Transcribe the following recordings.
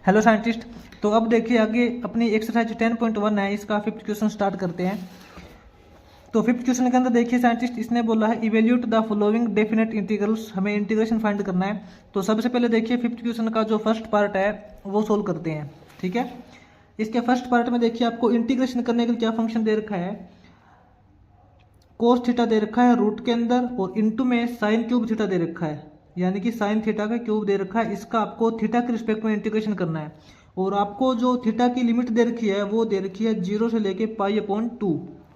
Hello scientist. तो अब देखिए आगे अपनी एक्सरसाइज 10.1 है, इसका फिफ्थ क्वेश्चन स्टार्ट करते हैं। तो फिफ्थ क्वेश्चन के अंदर देखिए साइंटिस्ट इसने बोला है evaluate the following definite integrals, हमें इंटीग्रेशन फाइंड करना है। तो सबसे पहले देखिए फिफ्थ क्वेश्चन का जो फर्स्ट पार्ट है वो सोल्व करते हैं। ठीक है, इसके फर्स्ट पार्ट में देखिए आपको इंटीग्रेशन करने के लिए क्या फंक्शन दे रखा है, कोस थीटा दे रखा है रूट के अंदर, और इनटू में साइन क्यूब थीटा दे रखा है, यानी कि साइन थीटा का क्यूब दे रखा है। इसका आपको थीटा के रिस्पेक्ट में इंटीग्रेशन करना है, और आपको जो थीटा की लिमिट दे रखी है वो दे रखी है 0 से लेके π/2,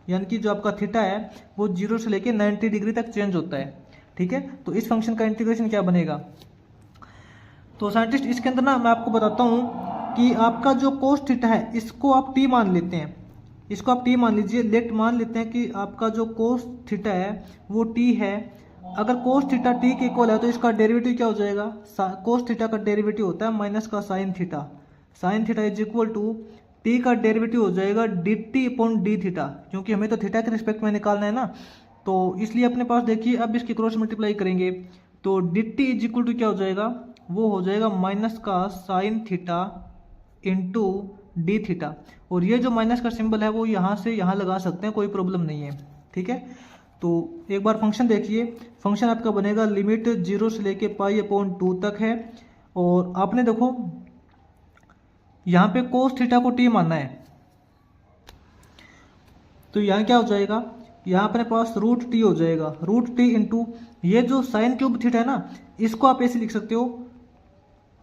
यानी कि जो आपका थीटा है वो 0 से लेके 90 डिग्री तक चेंज होता है। ठीक है, तो इस फंक्शन का इंटीग्रेशन क्या बनेगा। तो साइंटिस्ट इसके अंदर ना मैं आपको बताता हूँ कि आपका जो कोस थीटा है इसको आप टी मान लेते हैं, इसको आप टी मान लीजिए। लेट मान लेते हैं कि आपका जो कोस थीटा है वो टी है। अगर कोस थीटा टी के इक्वल है तो इसका डेरिवेटिव क्या हो जाएगा, कोस थीटा का डेरिवेटिव होता है माइनस का sine theta. Sine theta is equal to t का डेरिवेटिव हो जाएगा d t upon d theta, क्योंकि हमें तो थीटा के रिस्पेक्ट में निकालना है ना, तो इसलिए अपने पास देखिए अब इसकी क्रॉस मल्टीप्लाई करेंगे तो d t is equal to क्या हो जाएगा, वो हो जाएगा माइनस का sine theta into d theta. और ये जो माइनस का सिंबल है वो यहाँ से यहाँ लगा सकते हैं, कोई प्रॉब्लम नहीं है। ठीक है, तो एक बार फंक्शन देखिए, फंक्शन आपका बनेगा लिमिट 0 से लेके π/2 तक है, और आपने देखो यहाँ पे कोस थीटा को टी मानना है, तो यहाँ क्या हो जाएगा, यहाँ अपने पास रूट टी हो जाएगा, रूट टी इंटू ये जो साइन क्यूब थीटा है ना, इसको आप ऐसे लिख सकते हो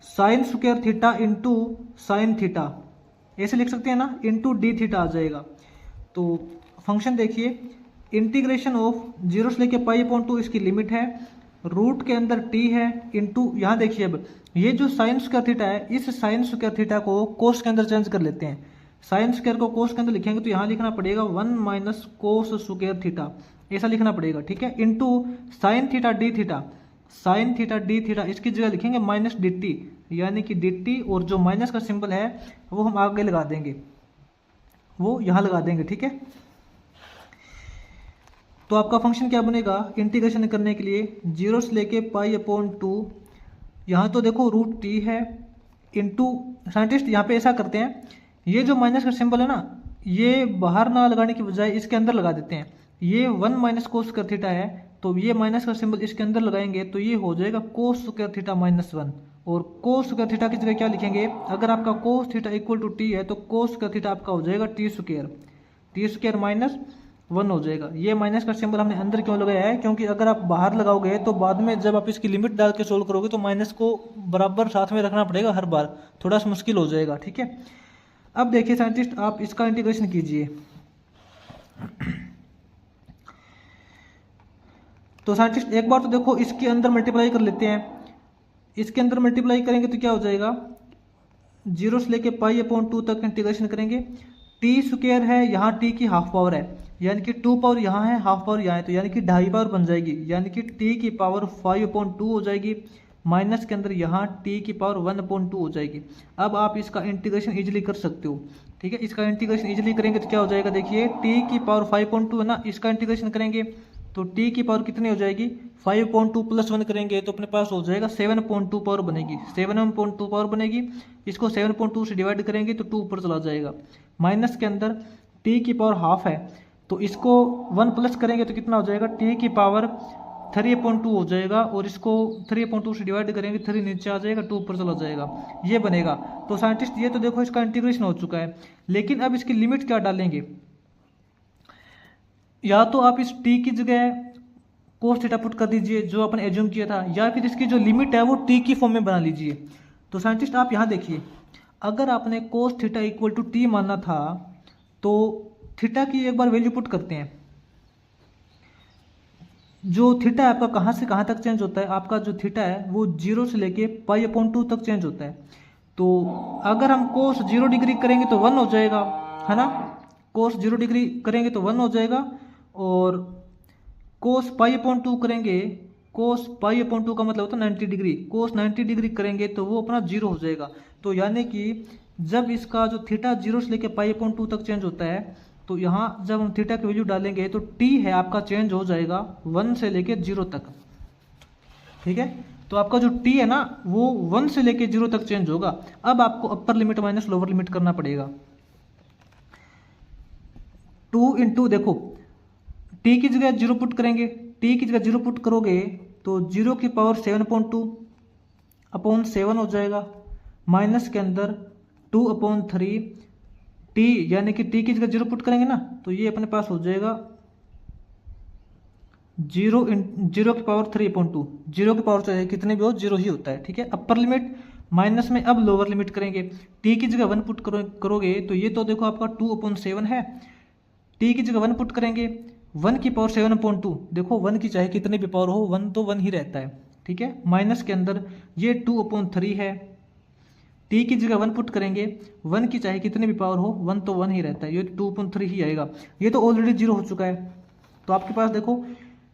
sine square theta into sine theta, ऐसे लिख सकते हैं ना, इंटू डी थीटा आ जाएगा। तो फंक्शन देखिए इंटीग्रेशन ऑफ 0 से लेके π/2 इसकी लिमिट है, रूट के अंदर t है इंटू यहाँ देखिए अब ये जो साइन स्क्वायर थीटा है इस साइन स्क्वायर थीटा को कोस के अंदर चेंज कर लेते हैं। साइन स्क्वायर को कोस के अंदर लिखेंगे तो यहाँ लिखना पड़ेगा 1 माइनस कोस स्क्वायर थीटा, ऐसा लिखना पड़ेगा। ठीक है, into sine theta D theta, sine theta D theta इसकी जगह लिखेंगे माइनस डी टी, यानी कि डी टी, और जो माइनस का सिंबल है वो हम आगे लगा देंगे, वो यहाँ लगा देंगे। ठीक है, तो आपका फंक्शन क्या बनेगा इंटीग्रेशन करने के लिए 0 से लेके π/2, यहाँ तो देखो रूट टी है इंटू साइंटिस्ट यहाँ पे ऐसा करते हैं, ये जो माइनस का सिंबल है ना ये बाहर ना लगाने की बजाय इसके अंदर लगा देते हैं। ये 1 माइनस कोस स्क्वायर थीटा है तो ये माइनस का सिंबल इसके अंदर लगाएंगे तो ये हो जाएगा कोस स्क्वायर थीटा -1, और कोस स्क्वायर थीटा की जगह क्या लिखेंगे, अगर आपका cos theta equal to t है तो कोस स्क्वायर थीटा आपका हो जाएगा टी स्क्वायर -1 हो जाएगा। ये माइनस का सिंबल हमने अंदर क्यों लगाया है, क्योंकि अगर आप बाहर लगाओगे तो बाद में जब आप इसकी लिमिट डाल के सोल्व करोगे तो माइनस को बराबर साथ में रखना पड़ेगा हर बार, थोड़ा सा मुश्किल हो जाएगा। ठीक है, अब देखिए साइंटिस्ट आप इसका इंटीग्रेशन कीजिए। तो साइंटिस्ट एक बार तो देखो इसके अंदर मल्टीप्लाई कर लेते हैं, इसके अंदर मल्टीप्लाई करेंगे तो क्या हो जाएगा 0 से लेके π/2 तक इंटीग्रेशन करेंगे। टी स्क्वायर है, यहाँ टी की हाफ पावर है, यानी कि 2 पावर यहाँ है, हाफ पावर यहाँ है, तो यानी कि 2.5 पावर बन जाएगी, यानी कि टी की पावर 5/2 हो जाएगी, माइनस के अंदर यहाँ टी की पावर 1/2 हो जाएगी। अब आप इसका इंटीग्रेशन इजीली कर सकते हो। ठीक है, इसका इंटीग्रेशन इजीली करेंगे तो क्या हो जाएगा, देखिए टी की पावर 5/2 है ना, इसका इंटीग्रेशन करेंगे तो टी की पावर कितनी हो जाएगी 5/2 + 1 करेंगे तो अपने पास हो जाएगा 7/2 पावर बनेगी, 7/2 पावर बनेगी। इसको 7/2 से डिवाइड करेंगे तो 2 ऊपर चला जाएगा, माइनस के अंदर टी की पावर हाफ है तो इसको 1 प्लस करेंगे तो कितना हो जाएगा टी की पावर 3/2 हो जाएगा, और इसको 3/2 से डिवाइड करेंगे 3 नीचे आ जाएगा 2 ऊपर चला जाएगा, ये बनेगा। तो साइंटिस्ट ये तो देखो इसका इंटीग्रेशन हो चुका है, लेकिन अब इसकी लिमिट क्या डालेंगे, या तो आप इस t की जगह कोस थीटा पुट कर दीजिए जो आपने एज्यूम किया था, या फिर इसकी जो लिमिट है वो t की फॉर्म में बना लीजिए। तो साइंटिस्ट आप यहाँ देखिए, अगर आपने cos theta equal to t मानना था तो थीटा की एक बार वैल्यू पुट करते हैं। जो थीटा है आपका कहाँ से कहाँ तक चेंज होता है, आपका जो थीटा है वो 0 से लेके π/2 तक चेंज होता है। तो अगर हम कोस 0 डिग्री करेंगे तो 1 हो जाएगा, है ना, कोस 0 डिग्री करेंगे तो 1 हो जाएगा, और कोस π/2 करेंगे, कोस π/2 का मतलब होता है 90 डिग्री, कोस 90 डिग्री करेंगे तो वो अपना 0 हो जाएगा। तो यानी कि जब इसका जो थीटा 0 से लेके π/2 तक चेंज होता है तो यहाँ जब हम थीटा की वैल्यू डालेंगे तो t है आपका चेंज हो जाएगा 1 से लेके 0 तक। ठीक है, तो आपका जो टी है ना वो 1 से लेके 0 तक चेंज होगा। अब आपको अपर लिमिट माइनस लोअर लिमिट करना पड़ेगा। 2 इंटू देखो टी की जगह 0 पुट करेंगे, टी की जगह 0 पुट करोगे तो 0 की पावर 7/2 अपॉन 7 हो जाएगा, माइनस के अंदर 2/3 टी, यानी कि टी की जगह 0 पुट करेंगे ना तो ये अपने पास हो जाएगा 0 की पावर 3/2। 0 की पावर चाहे कितने भी हो 0 ही होता है, ठीक है। अपर लिमिट माइनस में अब लोअर लिमिट करेंगे, टी की जगह 1 पुट करोगे तो ये तो देखो आपका 2/7 है, टी की जगह 1 पुट करेंगे 1 की पावर 7/2, देखो 1 की चाहे कितने भी पावर हो 1 तो 1 ही रहता है, ठीक है। माइनस के अंदर ये 2/3 है, टी की जगह 1 पुट करेंगे 1 की चाहे कितने भी पावर हो 1 तो 1 ही रहता है, ये 2/3 ही आएगा। ये तो ऑलरेडी 0 हो चुका है, तो आपके पास देखो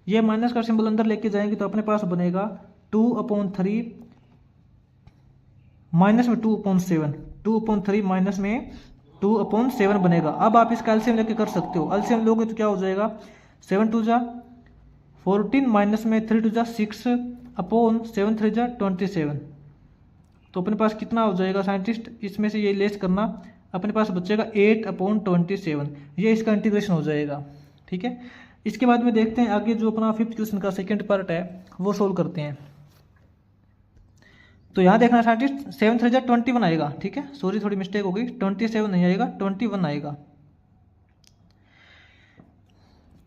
ये माइनस का सिंबल अंदर लेके जाएंगे तो अपने पास बनेगा 2/3 माइनस में 2/7, 2/3 माइनस में 2/7 बनेगा। अब आप इसका एलसीएम लेके कर सकते हो, एलसीएम लोगे तो क्या हो जाएगा 7 2 जा 14 माइनस में 3 2 जा 6 अपॉन 7 3 जा 27, तो अपने पास कितना हो जाएगा साइंटिस्ट, इसमें से ये लेस करना, अपने पास बचेगा 8/27, ये इसका इंटीग्रेशन हो जाएगा, ठीक है। इसके बाद में देखते हैं आगे जो अपना 5th क्वेश्चन का सेकंड पार्ट है वो सोल्व करते हैं। तो यहाँ देखना साइंटिस्ट 7 3 जा 21 आएगा, ठीक है, सॉरी थोड़ी मिस्टेक हो गई, 27 नहीं आएगा 21 आएगा,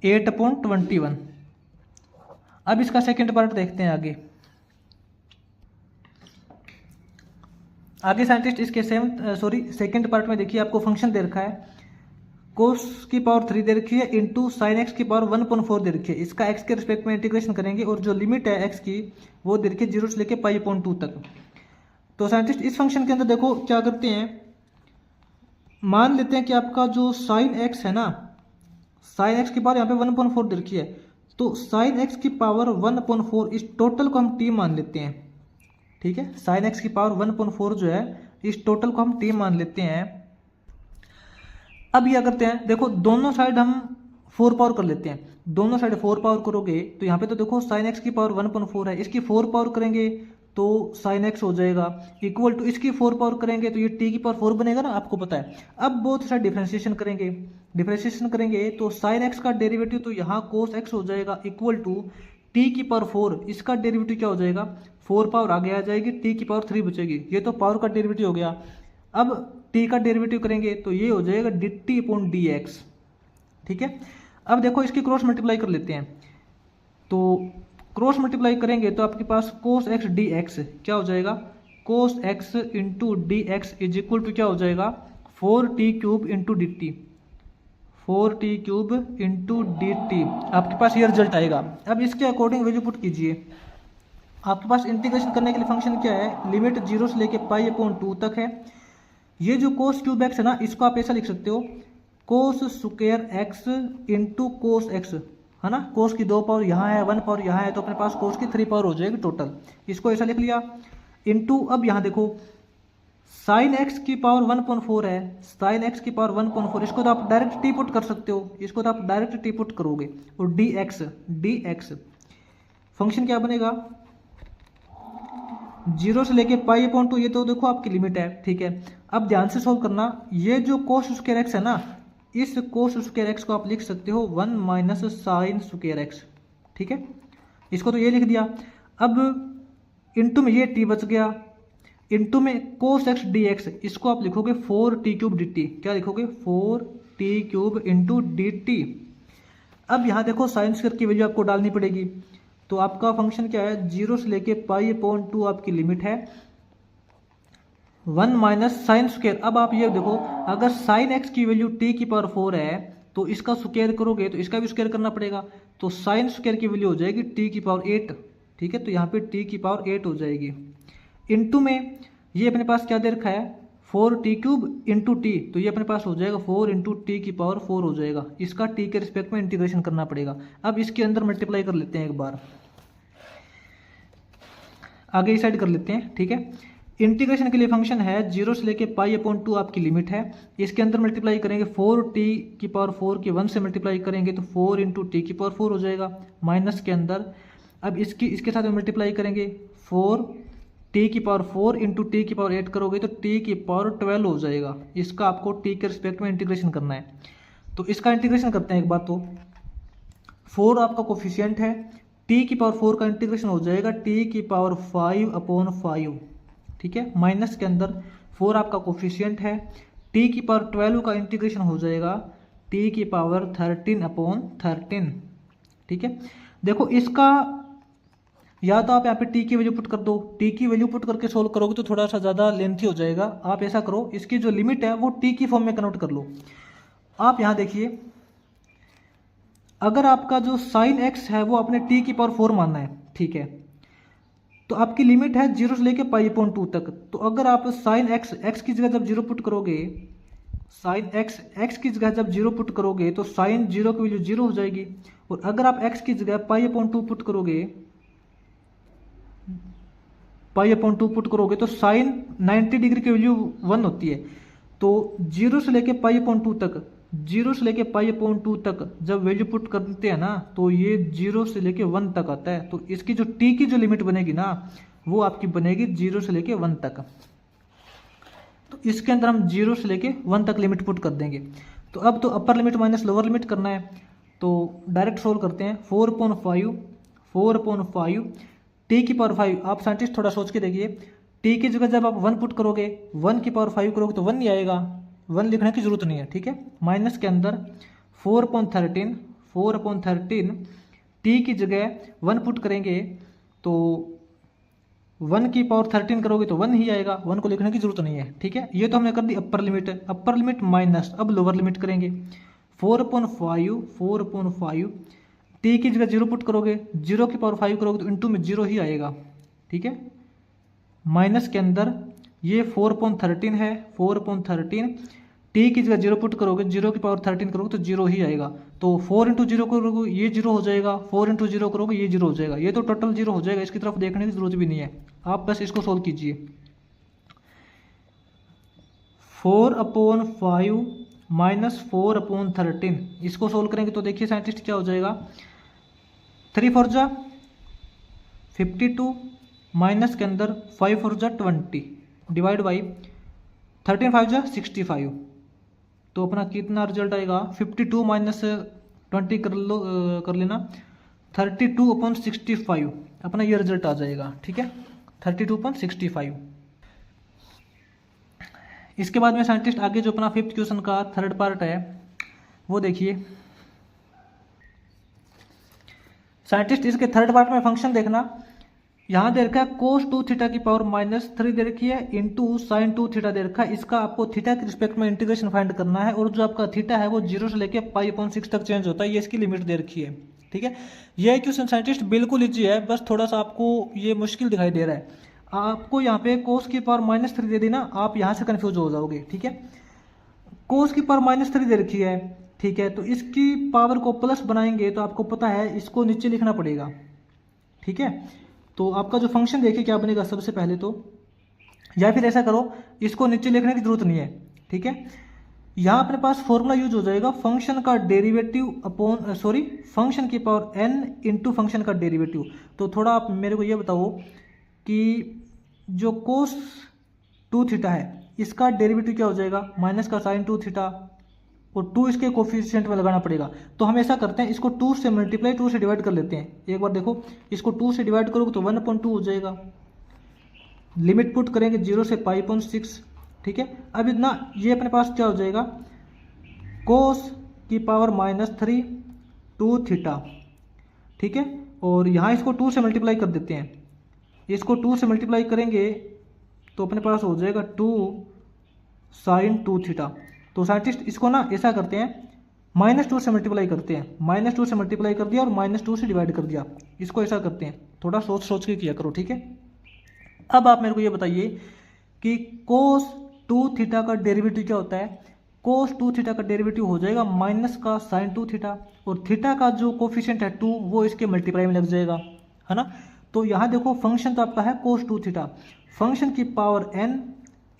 8/21। अब इसका सेकंड पार्ट देखते हैं आगे साइंटिस्ट इसके सेकंड पार्ट में देखिए आपको फंक्शन दे रखा है, कोस की पावर 3 दे रखी है इंटू साइन एक्स की पावर 1/4 दे रखी है। इसका एक्स के रिस्पेक्ट में इंटीग्रेशन करेंगे और जो लिमिट है एक्स की वो दे रखी है 0 से लेके π/2 तक। तो साइंटिस्ट इस फंक्शन के अंदर देखो क्या करते हैं, मान लेते हैं कि आपका जो साइन एक्स है ना, साइन एक्स की पावर यहाँ पे 1/4 दे रखी है, तो साइन एक्स की पावर 1/4 इस टोटल को हम टी मान लेते हैं, ठीक है। साइन एक्स की पावर 1/4 जो है इस टोटल को हम टी मान लेते हैं। अब क्या करते हैं, देखो दोनों साइड हम 4 पावर कर लेते हैं, दोनों साइड 4 पावर करोगे तो यहाँ पे तो देखो साइन एक्स की पावर 1/4 है, इसकी 4 पावर करेंगे तो साइन एक्स हो जाएगा, इक्वल टू इसकी 4 पावर करेंगे तो ये टी की पावर 4 बनेगा ना, आपको पता है। अब बोथ साइड डिफरेंशिएशन करेंगे तो साइन एक्स का डेरिवेटिव तो यहाँ कोस एक्स हो जाएगा इक्वल टू टी की पावर 4, इसका डेरिवेटिव क्या हो जाएगा 4 पावर आगे आ जाएगी, टी की पावर 3 बचेगी, ये तो पावर का डेरिवेटिव हो गया। अब टी का डेरिवेटिव करेंगे तो ये हो जाएगा dt/dx, ठीक है। अब देखो इसकी क्रॉस मल्टीप्लाई कर लेते हैं, तो क्रॉस मल्टीप्लाई करेंगे तो आपके पास cos x dx क्या हो जाएगा, cos x into d x is equal to क्या हो जाएगा 4t³ into dt, 4t³ into dt, आपके पास ये रिजल्ट आएगा। अब इसके अकॉर्डिंग वैल्यू पुट कीजिए, आपके पास इंटीग्रेशन करने के लिए फंक्शन क्या है, लिमिट 0 से लेके π/2 तक है। ये जो cos³ x है ना, इसको आप ऐसा लिख सकते हो cos² x into cos x, है ना, cos की 2 पावर यहाँ है 1 पावर यहाँ है, तो अपने पास cos की 3 पावर हो जाएगी टोटल, इसको ऐसा लिख लिया इंटू, अब यहाँ देखो साइन एक्स की पावर 1/4 है, साइन एक्स की पावर 1/4, इसको तो आप डायरेक्ट टी पुट कर सकते हो, इसको तो आप डायरेक्ट टी पुट करोगे, और डी एक्स फंक्शन क्या बनेगा 0 से लेके π/2, ये तो देखो आपकी लिमिट है, ठीक है। अब ध्यान से सोल्व करना, ये जो cos² x है ना, इस cos² x को आप लिख सकते हो 1 माइनस sin² x, ठीक है, इसको तो ये लिख दिया। अब इंटू में ये t बच गया, इंटू में cos x dx, इसको आप लिखोगे 4t³ dt, क्या लिखोगे 4t³ इंटू dt। अब यहाँ देखो sin² की वैल्यू आपको डालनी पड़ेगी, तो आपका फंक्शन क्या है 0 से लेके π/2 आपकी लिमिट है 1 माइनस sin²। अब आप ये देखो अगर sin x की वैल्यू t की पावर 4 है तो इसका स्क्वायर करोगे तो इसका भी स्क्वायर करना पड़ेगा, तो sin² की वैल्यू हो जाएगी t की पावर 8, ठीक है, तो यहाँ पे t की पावर 8 हो जाएगी। इंटू में ये अपने पास क्या दे रखा है 4t³ इंटू टी, तो ये अपने पास हो जाएगा 4 इंटू टी की पावर 4 हो जाएगा, इसका t के रिस्पेक्ट में इंटीग्रेशन करना पड़ेगा। अब इसके अंदर मल्टीप्लाई कर लेते हैं एक बार, आगे इस साइड कर लेते हैं, ठीक है। इंटीग्रेशन के लिए फंक्शन है 0 से लेके π/2 आपकी लिमिट है, इसके अंदर मल्टीप्लाई करेंगे 4t की पावर 4 की 1 से मल्टीप्लाई करेंगे तो 4 इंटू टी की पावर 4 हो जाएगा, माइनस के अंदर अब इसके साथ मल्टीप्लाई करेंगे 4 टी की पावर 4 इंटू टी की पावर 8 करोगे तो टी की पावर 12 हो जाएगा। इसका आपको टी के रिस्पेक्ट में इंटीग्रेशन करना है। तो इसका इंटीग्रेशन करते हैं एक बार। तो 4 आपका कोफिशिएंट है, टी की पावर 4 का इंटीग्रेशन हो जाएगा टी की पावर 5/5, ठीक है। माइनस के अंदर 4 आपका कोफिशिएंट है, टी की पावर 12 का इंटीग्रेशन हो जाएगा टी की पावर 13/13, ठीक है। देखो इसका या तो आप यहाँ पे टी की वैल्यू पुट कर दो, टी की वैल्यू पुट करके सोल्व करोगे तो थोड़ा सा ज़्यादा लेंथी हो जाएगा। आप ऐसा करो, इसकी जो लिमिट है वो टी की फॉर्म में कन्वर्ट कर लो। आप यहाँ देखिए, अगर आपका जो साइन एक्स है वो अपने टी की पावर 4 मानना है, ठीक है, तो आपकी लिमिट है 0 से लेके π/2 तक। तो अगर आप साइन एक्स की जगह जब 0 पुट करोगे, साइन एक्स की जगह जब 0 पुट करोगे तो साइन 0 की वैल्यू 0 हो जाएगी। और अगर आप एक्स की जगह π/2 पुट करोगे, π/2 पुट करोगे तो साइन 90 डिग्री की वैल्यू 1 होती है। तो 0 से लेके π/2 तक, 0 से लेके π/2 तक जब वैल्यू पुट करते हैं ना तो ये 0 से लेके 1 तक आता है। तो इसकी जो t की जो लिमिट बनेगी ना वो आपकी बनेगी 0 से लेके 1 तक। तो इसके अंदर हम 0 से लेके 1 तक लिमिट पुट कर देंगे। तो अब तो अपर लिमिट माइनस लोअर लिमिट करना है, तो डायरेक्ट सोल्व करते हैं। 4/5 टी की पावर 5, आप साइंटिस्ट थोड़ा सोच के देखिए, टी की जगह जब आप 1 पुट करोगे, 1 की पावर 5 करोगे तो 1 नहीं आएगा, 1 लिखने की जरूरत नहीं है, ठीक है। माइनस के अंदर 4/13 टी की जगह 1 पुट करेंगे तो 1 की पावर 13 करोगे तो 1 ही आएगा, 1 को लिखने की जरूरत नहीं है, ठीक है। ये तो हमने कर दी अपर लिमिट माइनस। अब लोअर लिमिट करेंगे। 4/5 टी की जगह 0 पुट करोगे, 0 की पावर 5 करोगे तो इंटू में 0 ही आएगा, ठीक है। माइनस के अंदर ये 4/13 है, 4/13 टी की जगह 0 पुट करोगे, 0 की पावर 13 करोगे तो 0 ही आएगा। तो 4 इंटू 0 करोगे ये 0 हो जाएगा, 4 इंटू 0 करोगे ये 0 हो जाएगा, ये तो टोटल 0 हो जाएगा। इसकी तरफ देखने की जरूरत भी नहीं है, आप बस इसको सोल्व कीजिए। 4/5 माइनस 4/13 इसको सोल्व करेंगे तो देखिए साइंटिस्ट क्या हो जाएगा। 3 4 जा 52 माइनस के अंदर 5 4 जा 20 डिवाइड बाई 13 5 जा 65। तो अपना कितना रिजल्ट आएगा, 52 माइनस 20 कर लेना, 32/65 अपना ये रिजल्ट आ जाएगा, ठीक है, 32/65। इसके बाद में साइंटिस्ट आगे जो अपना 5th क्वेश्चन का 3rd पार्ट है वो देखिए। साइंटिस्ट इसके 3rd पार्ट में फंक्शन देखना, यहाँ दे रखा है cos 2 थीटा की पावर -3 दे रखी है इंटू साइन 2 थीटा दे रखा है। इसका आपको थीटा के रिस्पेक्ट में इंटीग्रेशन फाइंड करना है, और जो आपका थीटा है वो 0 से लेके π/6 तक चेंज होता है, ये इसकी लिमिट दे रखी है, ठीक है। ये क्वेश्चन साइंटिस्ट बिल्कुल इजी है, बस थोड़ा सा आपको ये मुश्किल दिखाई दे रहा है। आपको यहाँ पे cos की पावर -3 दे दी ना, आप यहाँ से कन्फ्यूज हो जाओगे, ठीक है। cos की पावर -3 दे रखी है, ठीक है, तो इसकी पावर को प्लस बनाएंगे तो आपको पता है इसको नीचे लिखना पड़ेगा, ठीक है। तो आपका जो फंक्शन देखिए क्या बनेगा सबसे पहले तो, या फिर ऐसा करो इसको नीचे लिखने की जरूरत नहीं है, ठीक है। यहाँ अपने पास फॉर्मूला यूज हो जाएगा फंक्शन का डेरिवेटिव अपॉन फंक्शन की पावर n इंटू फंक्शन का डेरिवेटिव। तो थोड़ा आप मेरे को ये बताओ कि जो cos 2 थीटा है इसका डेरिवेटिव क्या हो जाएगा, माइनस का साइन 2 थीटा, और 2 इसके कोफिशिएंट में लगाना पड़ेगा। तो हम ऐसा करते हैं, इसको 2 से मल्टीप्लाई 2 से डिवाइड कर लेते हैं। एक बार देखो, इसको 2 से डिवाइड करोगे तो 1/2 हो जाएगा। लिमिट पुट करेंगे 0 से π/6, ठीक है। अब इतना ये अपने पास क्या हो जाएगा, cos की पावर -3 2 थीटा, ठीक है। और यहाँ इसको 2 से मल्टीप्लाई कर देते हैं, इसको 2 से मल्टीप्लाई करेंगे तो अपने पास हो जाएगा 2 साइन 2 थीटा। तो साइंटिस्ट इसको ना ऐसा करते हैं, -2 से मल्टीप्लाई करते हैं, -2 से मल्टीप्लाई कर दिया और -2 से डिवाइड कर दिया, इसको ऐसा करते हैं। थोड़ा सोच सोच के किया करो, ठीक है। अब आप मेरे को ये बताइए कि cos 2 थीटा का डेरिवेटिव क्या होता है। cos 2 थीटा का डेरिवेटिव हो जाएगा माइनस का साइन 2 थीटा, और थीटा का जो कोफिशिएंट है 2 वो इसके मल्टीप्लाई में लग जाएगा, है ना। तो यहाँ देखो फंक्शन तो आपका है cos 2 थीटा, फंक्शन की पावर n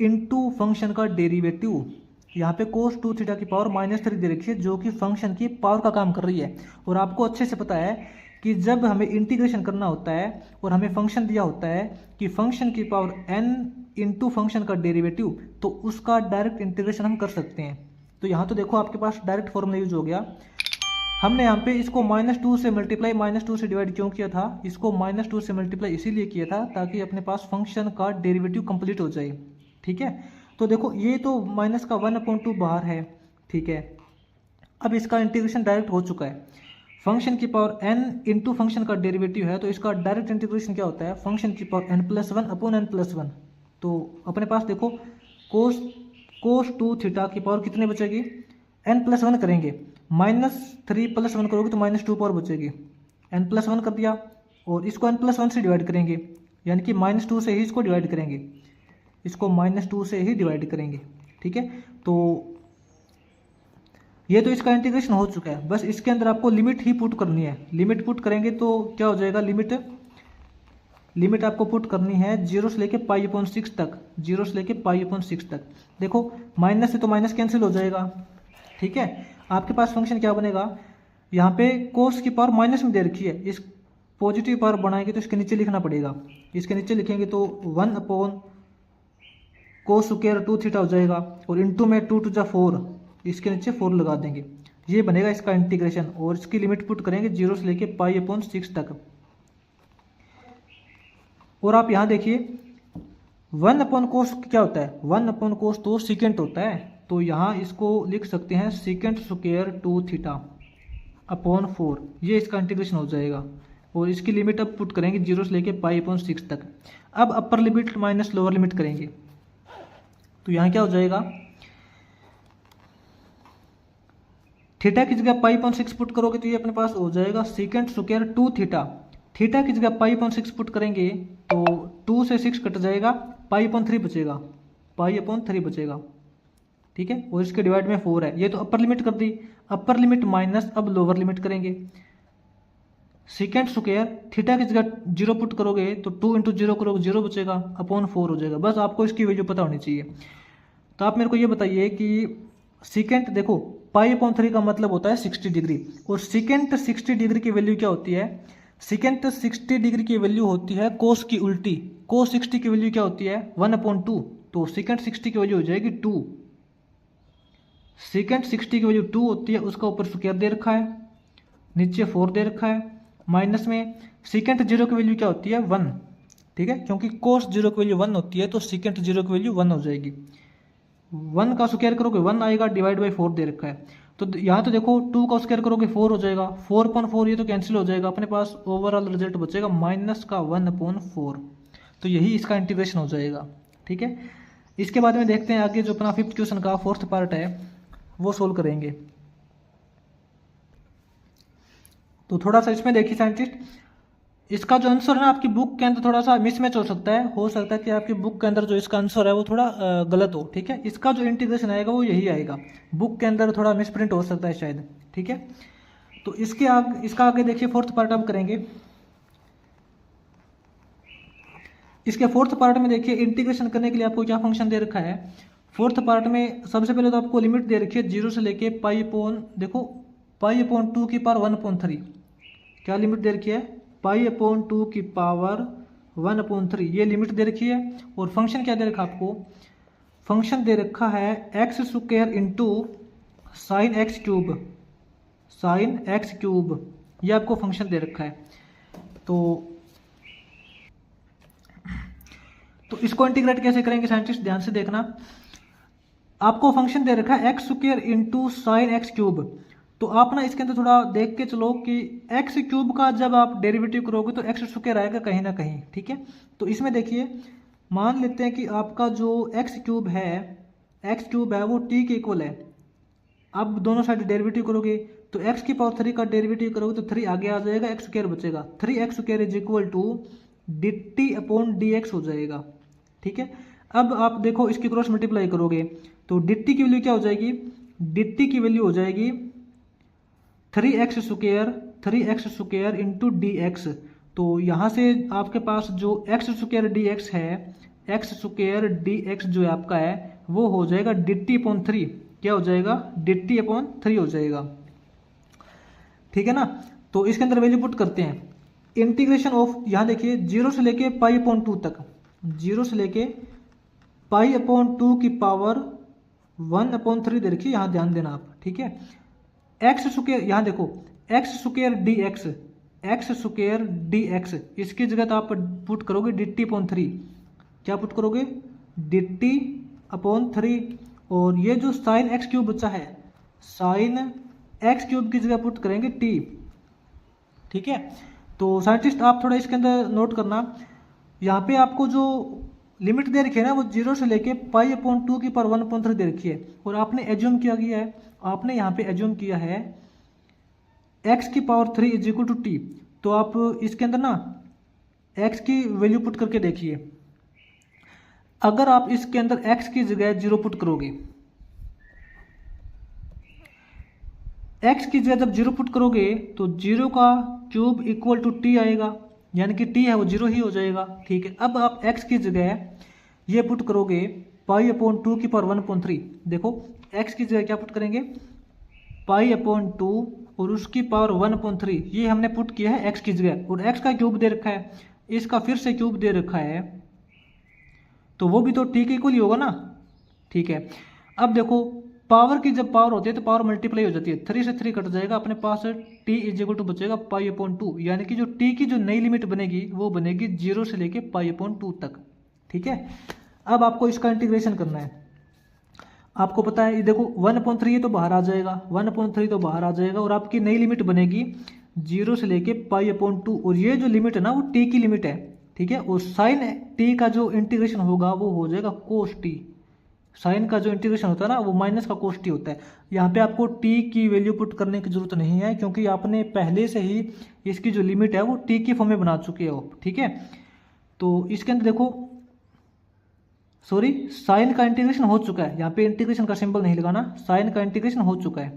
इंटू फंक्शन का डेरिवेटिव। यहाँ पे cos 2 थीटा की पावर -3 दे रखी है जो कि फंक्शन की पावर का काम कर रही है। और आपको अच्छे से पता है कि जब हमें इंटीग्रेशन करना होता है और हमें फंक्शन दिया होता है कि फंक्शन की पावर n इंटू फंक्शन का डेरिवेटिव, तो उसका डायरेक्ट इंटीग्रेशन हम कर सकते हैं। तो यहाँ तो देखो आपके पास डायरेक्ट फॉर्मूला यूज हो गया। हमने यहाँ पे इसको -2 से मल्टीप्लाई -2 से डिवाइड क्यों किया था, इसको -2 से मल्टीप्लाई इसीलिए किया था ताकि अपने पास फंक्शन का डेरिवेटिव कंप्लीट हो जाए। ठीक है, तो देखो ये तो माइनस का 1/2 बाहर है। ठीक है, अब इसका इंटीग्रेशन डायरेक्ट हो चुका है। फंक्शन की पावर n इंटू फंक्शन का डेरिवेटिव है, तो इसका डायरेक्ट इंटीग्रेशन क्या होता है, फंक्शन की पावर n+1/n+1। तो अपने पास देखो cos 2 थीटा की पावर कितने बचेगी, n+1 करेंगे, -3 + 1 करोगे तो -2 पावर बचेगी, n+1 कर दिया और इसको n+1 से डिवाइड करेंगे, यानी कि -2 से ही इसको डिवाइड करेंगे, इसको -2 से ही डिवाइड करेंगे। ठीक है, तो ये तो इसका इंटीग्रेशन हो चुका है। बस इसके अंदर आपको लिमिट ही पुट करनी है। लिमिट पुट करेंगे तो क्या हो जाएगा, लिमिट आपको पुट करनी है 0 से लेके π/6 तक, 0 से लेके π/6 तक। देखो माइनस से तो माइनस कैंसिल हो जाएगा। ठीक है, आपके पास फंक्शन क्या बनेगा, यहाँ पे कोस की पावर माइनस में दे रखी है, इस पॉजिटिव पावर बनाएंगे तो इसके नीचे लिखना पड़ेगा, इसके नीचे लिखेंगे तो 1/cos² 2 थीटा हो जाएगा और इंटू में 2 × 4, इसके नीचे 4 लगा देंगे, ये बनेगा इसका इंटीग्रेशन और इसकी लिमिट पुट करेंगे 0 से लेके π/6 तक। और आप यहाँ देखिए 1/cos क्या होता है, 1/cos तो सीकेंट होता है, तो यहाँ इसको लिख सकते हैं sec² 2 θ/4, ये इसका इंटीग्रेशन हो जाएगा और इसकी लिमिट अब पुट करेंगे 0 से लेके π/6 तक। अब अपर लिमिट माइनस लोअर लिमिट करेंगे तो यहाँ क्या हो जाएगा, थीटा की जगह π/6 पुट करोगे तो ये अपने पास हो जाएगा sec² 2 θ। थीटा की जगह π/6 पुट करेंगे तो 2 से 6 कट जाएगा, π/3 बचेगा, π/3 बचेगा। ठीक है, और इसके डिवाइड में 4 है, ये तो अपर लिमिट कर दी, अपर लिमिट माइनस, अब लोअर लिमिट करेंगे, sec² थीटा की जगह 0 पुट करोगे तो 2 × 0 करोगे 0 बचेगा, /4 हो जाएगा। बस आपको इसकी वैल्यू पता होनी चाहिए। तो आप मेरे को ये बताइए कि सीकेंट देखो π/3 का मतलब होता है 60 डिग्री, और सीकेंट 60 डिग्री की वैल्यू क्या होती है, सीकेंट 60 डिग्री की वैल्यू होती है कोस की उल्टी, कोस 60 की वैल्यू क्या होती है 1/2, तो सीकेंट 60 की वैल्यू हो जाएगी 2, सीकेंट 60 की वैल्यू 2 होती है, उसका ऊपर स्क्वायर दे रखा है, नीचे 4 दे रखा है, माइनस में सीकेंट 0 की वैल्यू क्या होती है 1। ठीक है, क्योंकि कोस 0 की वैल्यू 1 होती है तो सीकेंट 0 की वैल्यू 1 हो जाएगी, 1 का स्क्वायर करोगे 1 आएगा, डिवाइड बाई 4 दे रखा है। तो यहाँ तो देखो 2 का स्क्वायर करोगे 4 हो जाएगा, 4/4 ये तो कैंसिल हो जाएगा, अपने पास ओवरऑल रिजल्ट बचेगा -1/4। तो यही इसका इंटीग्रेशन हो जाएगा। ठीक है, इसके बाद में देखते हैं आगे जो अपना 5th क्वेश्चन का 4th पार्ट है वो सोल्व करेंगे। तो थोड़ा सा इसमें देखिए साइंटिस्ट, इसका जो आंसर है ना आपकी बुक के अंदर थोड़ा सा मिसमैच हो सकता है कि आपकी बुक के अंदर जो इसका आंसर है वो थोड़ा गलत हो। ठीक है, इसका जो इंटीग्रेशन आएगा वो यही आएगा, बुक के अंदर थोड़ा मिसप्रिंट हो सकता है शायद। ठीक है, तो इसका आगे देखिए 4th पार्ट हम करेंगे। इसके 4th पार्ट में देखिए इंटीग्रेशन करने के लिए आपको क्या फंक्शन दे रखा है। 4th पार्ट में सबसे पहले तो आपको लिमिट दे रखी है 0 से लेके देखो π/2 की पावर 1/3, क्या लिमिट दे रखी है π/2 की पावर 1/3, ये लिमिट दे रखी है। और फंक्शन क्या दे रखा आपको, फंक्शन दे रखा है x² sin x³, ये आपको फंक्शन दे रखा है। तो इसको इंटीग्रेट कैसे करेंगे साइंटिस्ट, ध्यान से देखना। आपको फंक्शन दे रखा है x² sin x³, तो आप ना इसके अंदर थोड़ा देख के चलो कि x³ का जब आप डेरिवेटिव करोगे तो x² आएगा कहीं ना कहीं। ठीक है, तो इसमें देखिए मान लेते हैं कि आपका जो x³ है वो t के इक्वल है। अब दोनों साइड डेरिवेटिव करोगे तो x की पावर 3 का डेरिवेटिव करोगे तो 3 आगे आ जाएगा, x² बचेगा, 3x² = dt/dx हो जाएगा। ठीक है, अब आप देखो इसकी क्रॉस मल्टीप्लाई करोगे तो dt की वैल्यू क्या हो जाएगी, dt की वैल्यू हो जाएगी 3x² × dx। तो यहाँ से आपके पास जो x² dx है, x² dx जो है आपका है वो हो जाएगा dt/3, क्या हो जाएगा dt/3 हो जाएगा। ठीक है ना, तो इसके अंदर वैल्यू पुट करते हैं। इंटीग्रेशन ऑफ, यहाँ देखिए 0 से लेके π/2 तक, 0 से लेके π/2 की पावर 1/3 दे रखी है, यहाँ ध्यान देना आप, ठीक है। एक्स स्क्वायर, यहाँ देखो एक्स स्क्वायर डी एक्स, इसकी जगह तो आप पुट करोगे dt/3, क्या पुट करोगे dt/3, और ये जो साइन एक्स क्यूब बचा है, साइन एक्स क्यूब की जगह पुट करेंगे t, ठीक है। तो साइंटिस्ट आप थोड़ा इसके अंदर नोट करना, यहाँ पे आपको जो लिमिट दे रखी है ना वो 0 से लेके π/2 की पावर 1/3 दे रखी है, और आपने एज्यूम किया गया है, आपने यहाँ पे एज्यूम किया है x की पावर 3 = t। तो आप इसके अंदर ना x की वैल्यू पुट करके देखिए, अगर आप इसके अंदर x की जगह 0 पुट करोगे, x की जगह जब 0 पुट करोगे तो 0 का क्यूब = t आएगा, यानी कि t है वो 0 ही हो जाएगा, ठीक है। अब आप x की जगह ये पुट करोगे π/2 की पावर 1/3, देखो x की जगह क्या पुट करेंगे π/2 और उसकी पावर 1/3, ये हमने पुट किया है x की जगह, और x का क्यूब दे रखा है, इसका फिर से क्यूब दे रखा है, तो वो भी तो t के इक्वल ही होगा ना, ठीक है। अब देखो पावर की जब पावर होती है तो पावर मल्टीप्लाई हो जाती है, 3 से 3 कट जाएगा, अपने पास t = बचेगा π/2, यानी कि जो t की जो नई लिमिट बनेगी वो बनेगी 0 से लेके π/2 तक, ठीक है। अब आपको इसका इंटीग्रेशन करना है, आपको पता है ये देखो 1/3 ये तो बाहर आ जाएगा, 1/3 तो बाहर आ जाएगा, और आपकी नई लिमिट बनेगी 0 से लेके π/2, और ये जो लिमिट है ना वो t की लिमिट है, ठीक है। और साइन t का जो इंटीग्रेशन होगा वो हो जाएगा cos t, साइन का जो इंटीग्रेशन होता है ना वो माइनस का cos t होता है। यहाँ पे आपको t की वैल्यू पुट करने की जरूरत नहीं है, क्योंकि आपने पहले से ही इसकी जो लिमिट है वो t की फॉर्म में बना चुके हो, ठीक है। तो इसके अंदर देखो सॉरी साइन का इंटीग्रेशन हो चुका है, यहाँ पे इंटीग्रेशन का सिंबल नहीं लगाना, साइन का इंटीग्रेशन हो चुका है।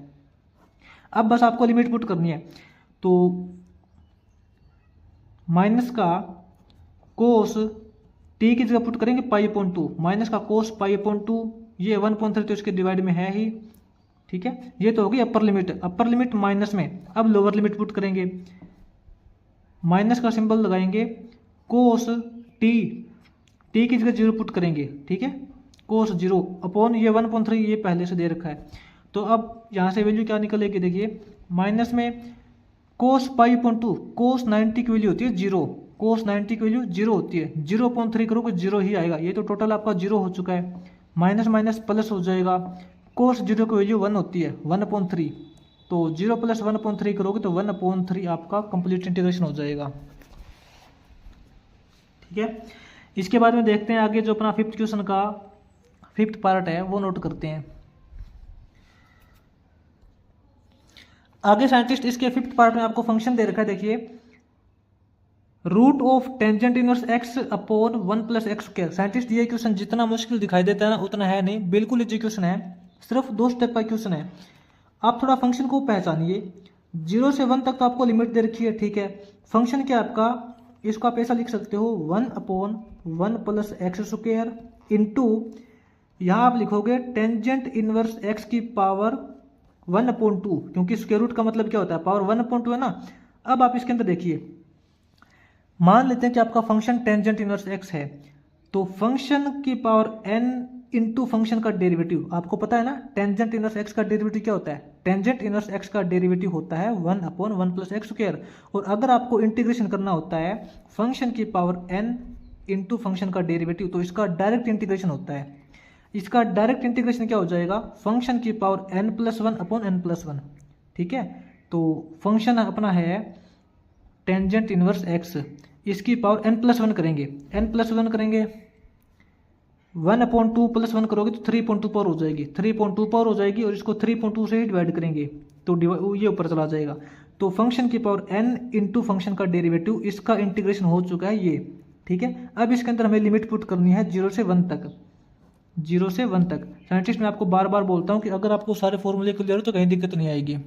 अब बस आपको लिमिट पुट करनी है, तो माइनस का कोस t की जगह पुट करेंगे π/2, माइनस का कोस π/2, ये 1/3 तो इसके डिवाइड में है ही, ठीक है। ये तो होगी अपर लिमिट माइनस में। अब लोअर लिमिट पुट करेंगे, माइनस का सिंबल लगाएंगे, कोस t की जगह 0 पुट करेंगे, ठीक है, कोस 0 अपॉन ये 1/3, ये पहले से दे रखा है। तो अब यहाँ से वैल्यू क्या निकलेगी, देखिए माइनस में कोस π/2, कोस 90 की वैल्यू होती है 0, कोस 90 की वैल्यू 0 होती है, 0/3 करोगे 0 ही आएगा, ये तो टोटल आपका 0 हो चुका है, माइनस माइनस प्लस हो जाएगा, कोस 0 की वैल्यू 1 होती है 1/3, तो 0 + 1/3 करोगे तो 1/3 आपका कंप्लीट इंटीग्रेशन हो जाएगा, ठीक है। इसके बाद में देखते हैं आगे जो अपना 5th क्वेश्चन का 5th पार्ट है वो नोट करते हैं। आगे साइंटिस्ट इसके 5th पार्ट में आपको फंक्शन दे रखा है, देखिए √tan−1 x/1 + x²। साइंटिस्ट ये क्वेश्चन जितना मुश्किल दिखाई देता है ना उतना है नहीं, बिल्कुल इजी क्वेश्चन है, सिर्फ 2 स्टेप का क्वेश्चन है। आप थोड़ा फंक्शन को पहचानिए, 0 से 1 तक तो आपको लिमिट दे रखी है, ठीक है। फंक्शन क्या आपका, इसको आप ऐसा लिख सकते हो 1/1 + x² इंटू, यहाँ आप लिखोगे tan−1 x की पावर 1/2, क्योंकि स्क्वायर रूट का मतलब क्या होता है, पावर 1/2 है ना। अब आप इसके अंदर देखिए, मान लेते हैं कि आपका फंक्शन tan−1 x है, तो फंक्शन की पावर n इंटू फंक्शन का डेरिवेटिव, आपको पता है ना tan−1 x का डेरिवेटिव क्या होता है, tan−1 x का डेरिवेटिव होता है 1/1 + x²। और अगर आपको इंटीग्रेशन करना होता है फंक्शन की पावर n इंटू फंक्शन का डेरिवेटिव, तो इसका डायरेक्ट इंटीग्रेशन होता है। इसका डायरेक्ट इंटीग्रेशन क्या हो जाएगा, फंक्शन की पावर n+1/n+1, ठीक है। तो फंक्शन अपना है tan−1 x, इसकी पावर n+1 करेंगे, n+1 करेंगे 1/2 + 1 करोगे तो 3.2 पावर हो जाएगी, 3.2 पावर हो जाएगी, और इसको 3.2 से ही डिवाइड करेंगे तो ये ऊपर चला जाएगा। तो फंक्शन की पावर n इंटू फंक्शन का डेरिवेटिव, इसका इंटीग्रेशन हो चुका है ये, ठीक है। अब इसके अंदर हमें लिमिट पुट करनी है 0 से 1 तक, 0 से 1 तक। साइंटिस्ट मैं आपको बार बार बोलता हूँ कि अगर आपको सारे फॉर्मूले क्लियर हो तो कहीं दिक्कत नहीं आएगी।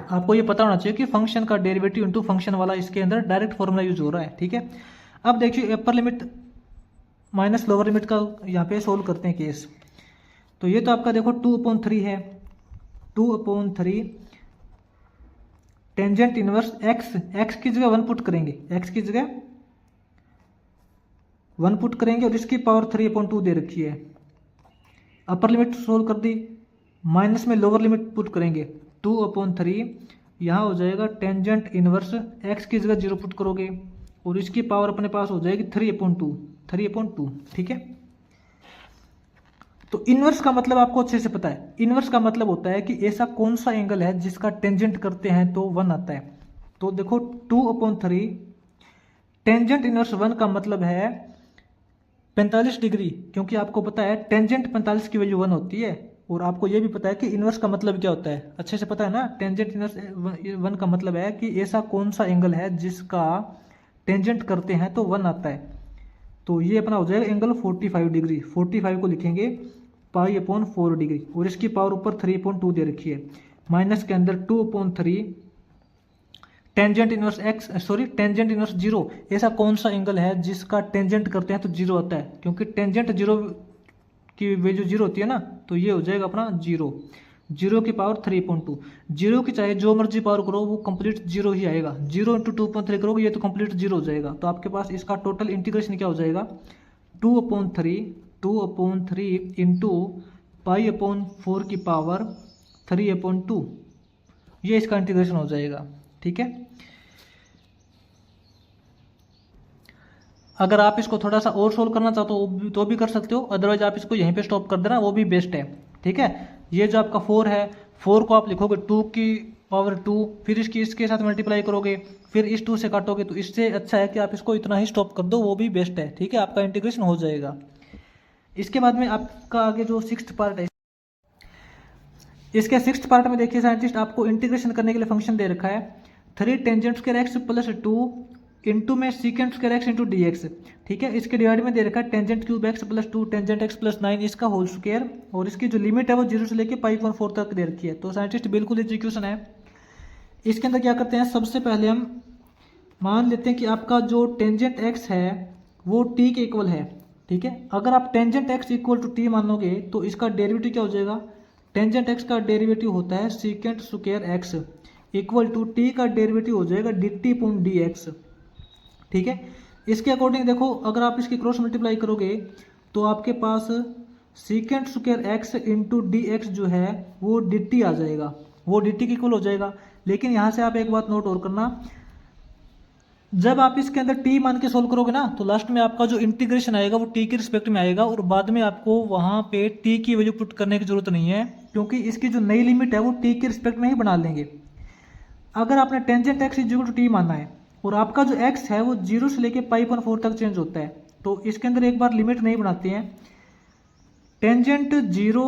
आपको ये पता होना चाहिए कि फंक्शन का डेरिवेटिव इंटू फंक्शन वाला इसके अंदर डायरेक्ट फॉर्मूला यूज हो रहा है, ठीक है। अब देखिए अपर लिमिट माइनस लोअर लिमिट का यहाँ पे सोल्व करते हैं केस। तो ये तो आपका देखो 2/3 है, 2/3 टेंजेंट इनवर्स एक्स की जगह 1 पुट करेंगे, एक्स की जगह 1 पुट करेंगे और इसकी पावर 3/2 दे रखी है। अपर लिमिट सोल्व कर दी, माइनस में लोअर लिमिट पुट करेंगे 2/3, यहाँ हो जाएगा टेंजेंट इनवर्स एक्स की जगह 0 पुट करोगे और इसकी पावर अपने पास हो जाएगी 3/2, ठीक है। तो इनवर्स का मतलब आपको अच्छे से पता है, इनवर्स का मतलब होता है कि ऐसा कौन सा एंगल है जिसका टेंजेंट करते हैं तो 1 आता है। तो देखो 2/3 टेंजेंट इनवर्स 1 का मतलब है 45 डिग्री, क्योंकि आपको पता है टेंजेंट 45 की वैल्यू 1 होती है। और आपको यह भी पता है कि इनवर्स का मतलब क्या होता है, अच्छे से पता है ना। टेंजेंट इनवर्स 1 का मतलब है कि ऐसा कौन सा एंगल है जिसका टेंजेंट करते हैं तो 1 आता है। तो ये अपना हो जाएगा एंगल 45 डिग्री। 45 को लिखेंगे π/4 डिग्री और इसकी पावर ऊपर 3/2 दे रखी है। माइनस के अंदर 2/3 टेंजेंट इनवर्स टेंजेंट इनवर्स 0, ऐसा कौन सा एंगल है जिसका टेंजेंट करते हैं तो 0 आता है, क्योंकि टेंजेंट 0 की वैल्यू 0 होती है ना। तो ये हो जाएगा अपना 0 की पावर 3/2। 0 की चाहे जो मर्जी पावर करो वो कंप्लीट 0 ही आएगा। 0 × 2/3 करोगे ये तो कंप्लीट 0 हो जाएगा। तो आपके पास इसका टोटल इंटीग्रेशन क्या हो जाएगा, 2/3 इंटू π/4 की पावर 3/2, ये इसका इंटीग्रेशन हो जाएगा, ठीक है। अगर आप इसको थोड़ा सा और सोल्व करना चाहते हो तो भी कर सकते हो, अदरवाइज आप इसको यहीं पे स्टॉप कर देना, वो भी बेस्ट है, ठीक है। ये जो आपका 4 है, 4 को आप लिखोगे 2 की पावर 2, फिर इसके साथ मल्टीप्लाई करोगे, फिर इस 2 से काटोगे। तो इससे अच्छा है कि आप इसको इतना ही स्टॉप कर दो, वो भी बेस्ट है, ठीक है। आपका इंटीग्रेशन हो जाएगा। इसके बाद में आपका आगे जो 6th पार्ट है, इसके 6th पार्ट में देखिए साइंटिस्ट आपको इंटीग्रेशन करने के लिए फंक्शन दे रखा है 3 tangent square x plus 2 into में secant square x into d x, ठीक है। इसके डिवाइड में दे रखा है tangent cube x plus 2 tangent x plus 9 इसका होल स्क्वायर, और इसकी जो लिमिट है वो 0 से लेके π/4 तक दे रखी है। तो साइंटिस्ट बिल्कुल एग्जीक्यूशन है। इसके अंदर क्या करते हैं, सबसे पहले हम मान लेते हैं कि आपका जो टेंजेंट एक्स है वो टी के इक्वल है, ठीक है। अगर आप tangent x equal to t मानोगे तो इसका डेरिवेटिव क्या हो जाएगा, टेंजेंट एक्स का डेरिवेटिव होता है secant square x equal to t का डेरिवेटिव हो जाएगा dt/dx, ठीक है। इसके अकॉर्डिंग देखो, अगर आप इसकी क्रॉस मल्टीप्लाई करोगे तो आपके पास secant square x into d x जो है वो dt आ जाएगा, वो dt के इक्वल हो जाएगा। लेकिन यहाँ से आप एक बात नोट और करना, जब आप इसके अंदर t मान के सोल्व करोगे ना तो लास्ट में आपका जो इंटीग्रेशन आएगा वो t के रिस्पेक्ट में आएगा, और बाद में आपको वहाँ पे t की वैल्यू पुट करने की जरूरत नहीं है, क्योंकि इसकी जो नई लिमिट है वो t के रिस्पेक्ट में ही बना लेंगे। अगर आपने tangent x equal to t माना है और आपका जो x है वो 0 से लेके π/4 तक चेंज होता है, तो इसके अंदर एक बार लिमिट नहीं बनाते हैं। टेंजेंट 0,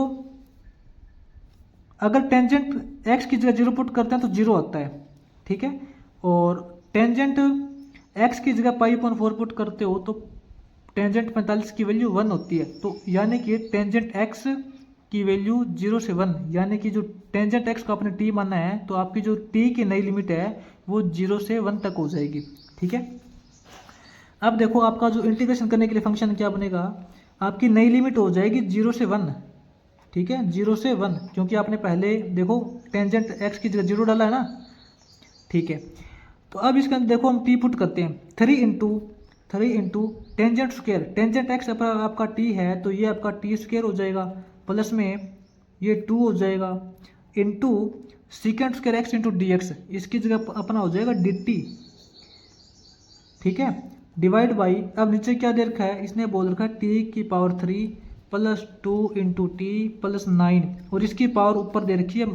अगर टेंजेंट x की जगह 0 पुट करते हैं तो 0 आता है, ठीक है। और टेंजेंट x की जगह π/4 पुट करते हो तो टेंजेंट 45 की वैल्यू 1 होती है। तो यानी कि टेंजेंट x की वैल्यू 0 से 1, यानी कि जो टेंजेंट x को आपने t माना है तो आपकी जो t की नई लिमिट है वो 0 से 1 तक हो जाएगी, ठीक है। अब देखो आपका जो इंटीग्रेशन करने के लिए फंक्शन क्या बनेगा, आपकी नई लिमिट हो जाएगी 0 से 1, ठीक है, 0 से 1, क्योंकि आपने पहले देखो टेंजेंट x की जगह 0 डाला है ना, ठीक है। तो अब इसके अंदर देखो हम t पुट करते हैं, 3 into tangent square, tangent x आपका t है तो ये आपका t स्क्वायर हो जाएगा, प्लस में ये 2 हो जाएगा, into secant square x into d x, इसकी जगह अपना हो जाएगा dt, ठीक है, डिवाइड बाई, अब नीचे क्या दे रखा है, इसने बोल रखा है t की power 3 plus 2 into T plus 9, और इसकी पावर ऊपर दे रखी है,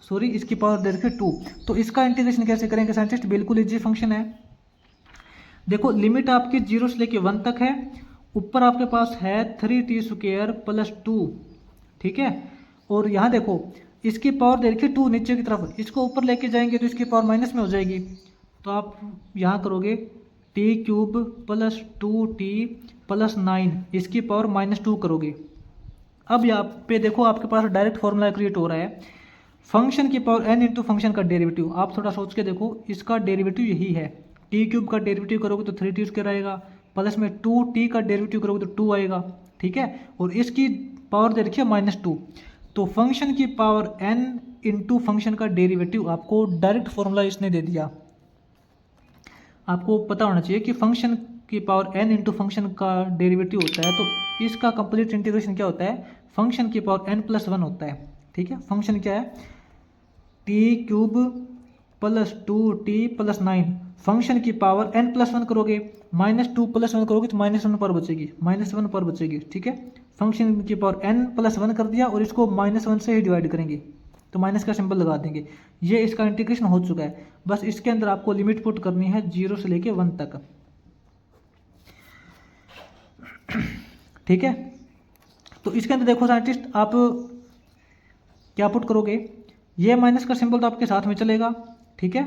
सॉरी इसकी पावर दे रखी है 2। तो इसका इंटीग्रेशन कैसे करेंगे साइंटिस्ट, बिल्कुल इजी फंक्शन है। देखो लिमिट आपकी 0 से लेके 1 तक है, ऊपर आपके पास है 3t स्क्वायर प्लस 2, ठीक है। और यहाँ देखो इसकी पावर दे रखी है 2 नीचे की तरफ, इसको ऊपर लेके जाएंगे तो इसकी पावर माइनस में हो जाएगी। तो आप यहाँ करोगे t³ प्लस 2t प्लस 9, इसकी पावर -2 करोगे। अब यहाँ पे देखो आपके पास डायरेक्ट फॉर्मूला क्रिएट हो रहा है, फंक्शन की पावर n इंटू फंक्शन का डेरिवेटिव। आप थोड़ा सोच के देखो, इसका डेरिवेटिव यही है, t³ का डेरिवेटिव करोगे तो 3t स्क्वायर आएगा, प्लस में 2t का डेरिवेटिव करोगे तो 2 आएगा, ठीक है। और इसकी पावर दे रखी है -2, तो फंक्शन की पावर n इंटू फंक्शन का डेरिवेटिव आपको डायरेक्ट फॉर्मूला इसने दे दिया। आपको पता होना चाहिए कि फंक्शन की पावर n इंटू फंक्शन का डेरिवेटिव होता है, तो इसका कंप्लीट इंटीग्रेशन क्या होता है, फंक्शन की पावर n+1 होता है। ठीक है, फंक्शन क्या है, t³ + 2t+9, फंक्शन की पावर n+1 करोगे, -2 + 1 करोगे तो -1 पर बचेगी, -1 पर बचेगी। ठीक है, फंक्शन की पावर n+1 कर दिया और इसको -1 से ही डिवाइड करेंगे तो माइनस का सिंबल लगा देंगे। ये इसका इंटीग्रेशन हो चुका है। बस इसके अंदर आपको लिमिट पुट करनी है 0 से लेके 1 तक। ठीक है, तो इसके अंदर देखो साइंटिस्ट, आप क्या पुट करोगे, ये माइनस का सिंबल तो आपके साथ में चलेगा। ठीक है,